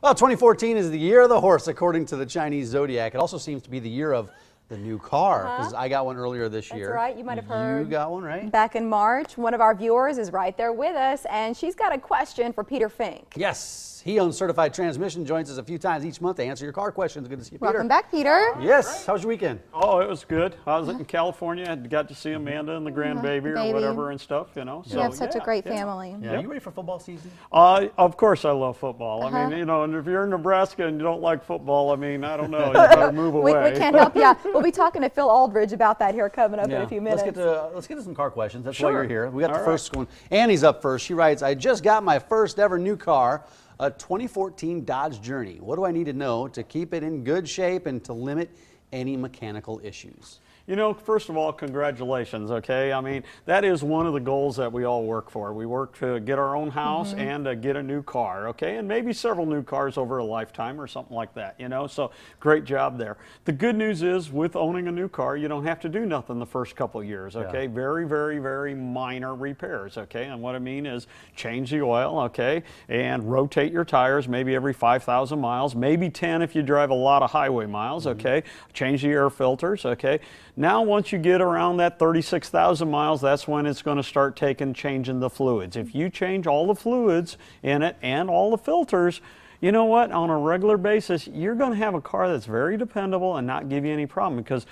Well, 2014 is the year of the horse, according to the Chinese zodiac. It also seems to be the year of the new car, because I got one earlier this year. That's right. You might have heard. You got one, right? Back in March. One of our viewers is right there with us, and she's got a question for Peter Fink. Yes. He owns Certified Transmission, joins us a few times each month to answer your car questions. Good to see you, Peter. Welcome back, Peter. Yes. How was your weekend? Oh, it was good. I was in California. I got to see Amanda and the grandbaby or whatever and stuff, you know. You have such a great family. Yeah. You ready for football season? Of course I love football. I mean, you know, and if you're in Nebraska and you don't like football, I mean, I don't know. You better move away. We can't help you. We'll be talking to Phil Aldridge about that here coming up in a few minutes. Let's get to some car questions. That's why you're here. We got the first one. Annie's up first. She writes, I just got my first ever new car, a 2014 Dodge Journey. What do I need to know to keep it in good shape and to limit any mechanical issues? You know, first of all, congratulations, okay? I mean, that is one of the goals that we all work for. We work to get our own house and get a new car, okay? And maybe several new cars over a lifetime or something like that, you know? So, great job there. The good news is, with owning a new car, you don't have to do nothing the first couple of years, okay? Very, very, very minor repairs, okay? And what I mean is change the oil, okay? And rotate your tires maybe every 5,000 miles, maybe 10 if you drive a lot of highway miles, okay? Change the air filters, okay? Now, once you get around that 36,000 miles, that's when it's going to start changing the fluids. If you change all the fluids in it and all the filters, you know what? On a regular basis, you're going to have a car that's very dependable and not give you any problem, because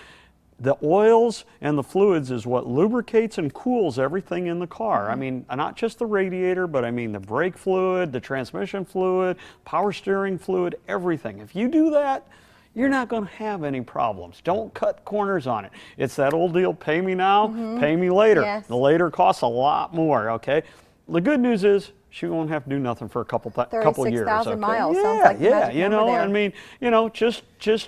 the oils and the fluids is what lubricates and cools everything in the car. I mean, not just the radiator, but I mean the brake fluid, the transmission fluid, power steering fluid, everything. If you do that, you're not going to have any problems. Don't cut corners on it. It's that old deal, pay me now, pay me later. Yes. The later costs a lot more, okay? The good news is she won't have to do nothing for a couple years. 36,000 miles. Yeah, sounds like the yeah, magic you number know, there. I mean, you know, just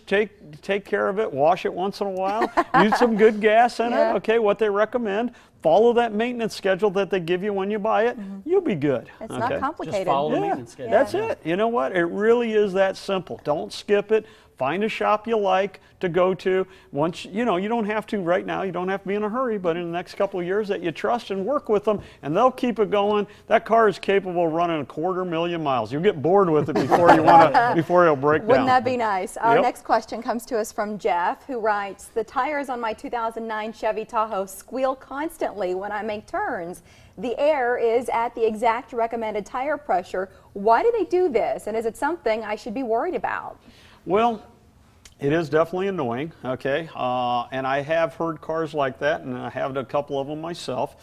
take care of it, wash it once in a while, use some good gas in it, okay, what they recommend. Follow that maintenance schedule that they give you when you buy it. You'll be good. It's not complicated. Just follow the maintenance schedule. That's it. You know what? It really is that simple. Don't skip it. Find a shop you like to go to. Once, you know, you don't have to right now, you don't have to be in a hurry, but in the next couple of years that you trust, and work with them, and they'll keep it going. That car is capable of running 250,000 miles. You'll get bored with it before it'll break down. Wouldn't that be nice? Our next question comes to us from Jeff, who writes, the tires on my 2009 Chevy Tahoe squeal constantly when I make turns. The air is at the exact recommended tire pressure. Why do they do this? And is it something I should be worried about? Well, it is definitely annoying, okay? And I have heard cars like that, and I have a couple of them myself.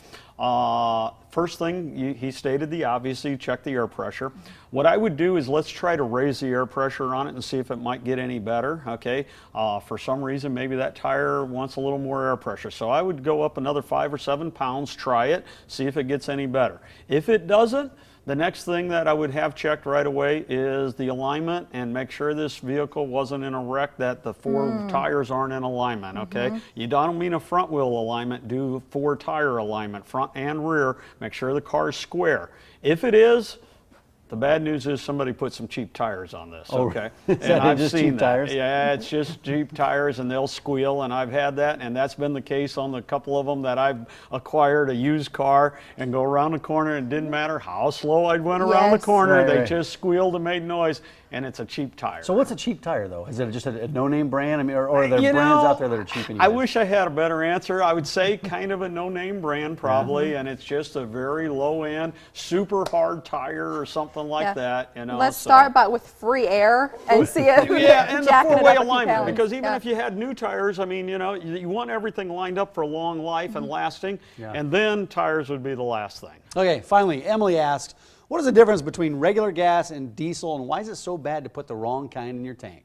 First thing, he stated the obvious, you check the air pressure. What I would do is let's try to raise the air pressure on it and see if it might get any better, okay? For some reason, maybe that tire wants a little more air pressure. So I would go up another 5 or 7 pounds, try it, see if it gets any better. If it doesn't, the next thing that I would have checked right away is the alignment, and make sure this vehicle wasn't in a wreck, that the 4 tires aren't in alignment, okay? You don't mean a front wheel alignment, do 4 tire alignment, front and rear. Make sure the car is square. If it is, the bad news is somebody put some cheap tires on this, okay? And I've just seen cheap that. tires? Yeah, it's just cheap tires, and they'll squeal, and I've had that, and that's been the case on the couple of them that I've acquired a used car and go around the corner, and it didn't matter how slow I went around the corner, they just squealed and made noise, and it's a cheap tire. So what's a cheap tire, though? Is it just a no-name brand? I mean, or are there brands out there that are cheap? I wish I had a better answer. I would say kind of a no-name brand, probably, and it's just a very low-end, super hard tire or something like that. You know, let's start with free air and see it. And the 4-way alignment, because even if you had new tires, I mean, you know, you want everything lined up for long life and lasting, and then tires would be the last thing. Okay, finally, Emily asks, what is the difference between regular gas and diesel, and why is it so bad to put the wrong kind in your tank?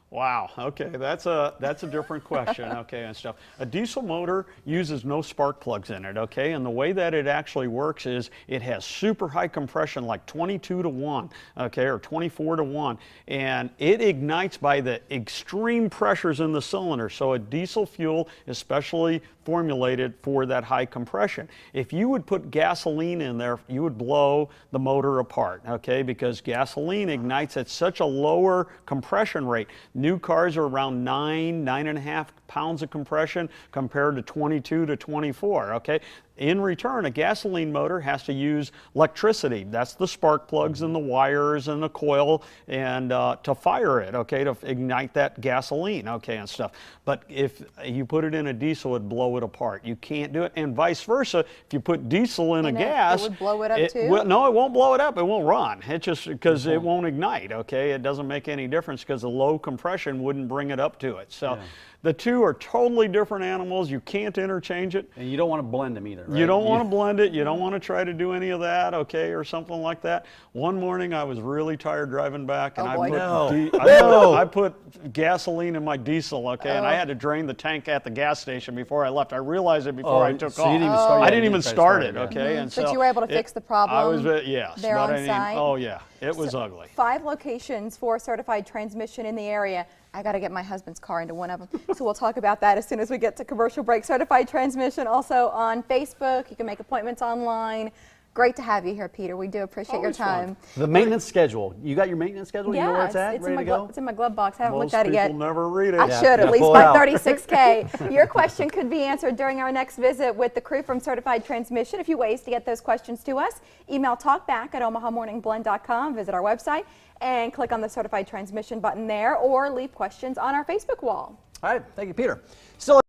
Wow, okay, that's a different question, okay, and stuff. A diesel motor uses no spark plugs in it, okay, and the way that it actually works is it has super high compression, like 22 to 1, okay, or 24 to 1, and it ignites by the extreme pressures in the cylinder. So a diesel fuel is specially formulated for that high compression. If you would put gasoline in there, you would blow the motor apart, okay, because gasoline ignites at such a lower compression rate. New cars are around 9.5 pounds of compression compared to 22 to 24, okay? In return, a gasoline motor has to use electricity. That's the spark plugs and the wires and the coil and to fire it, okay, to ignite that gasoline, okay, and stuff. But if you put it in a diesel, it'd blow it apart. You can't do it, and vice versa. If you put diesel in a gas, it would blow it up too? No, it won't blow it up. It won't run. It just because it won't ignite, okay? It doesn't make any difference because the low compression wouldn't bring it up to it. So the two are totally different animals. You can't interchange it. And you don't want to blend them either, right? You don't want to blend it. You don't want to try to do any of that, okay, or something like that. One morning I was really tired driving back, and I put gasoline in my diesel, okay, and I had to drain the tank at the gas station before I left. I realized it before I took off. You didn't even start, I didn't even start it, okay, and so but you were able to fix the problem. I was, yes, there but on site. Oh yeah, it was ugly. 5 locations for certified transmission in the area. I got to get my husband's car into one of them. So we'll talk about that as soon as we get to commercial break. Certified Transmission also on Facebook. You can make appointments online. Great to have you here, Peter. We do appreciate your time. The maintenance schedule. You got your maintenance schedule? Yeah, You know where it's at? it's Ready to go? it's in my glove box. I haven't Most looked at it yet. people never read it. I should, at least pull it by out. 36K. Your question could be answered during our next visit with the crew from Certified Transmission. A few ways to get those questions to us. Email talkback@omahamorningblend.com. Visit our website and click on the Certified Transmission button there, or leave questions on our Facebook wall. All right. Thank you, Peter. Still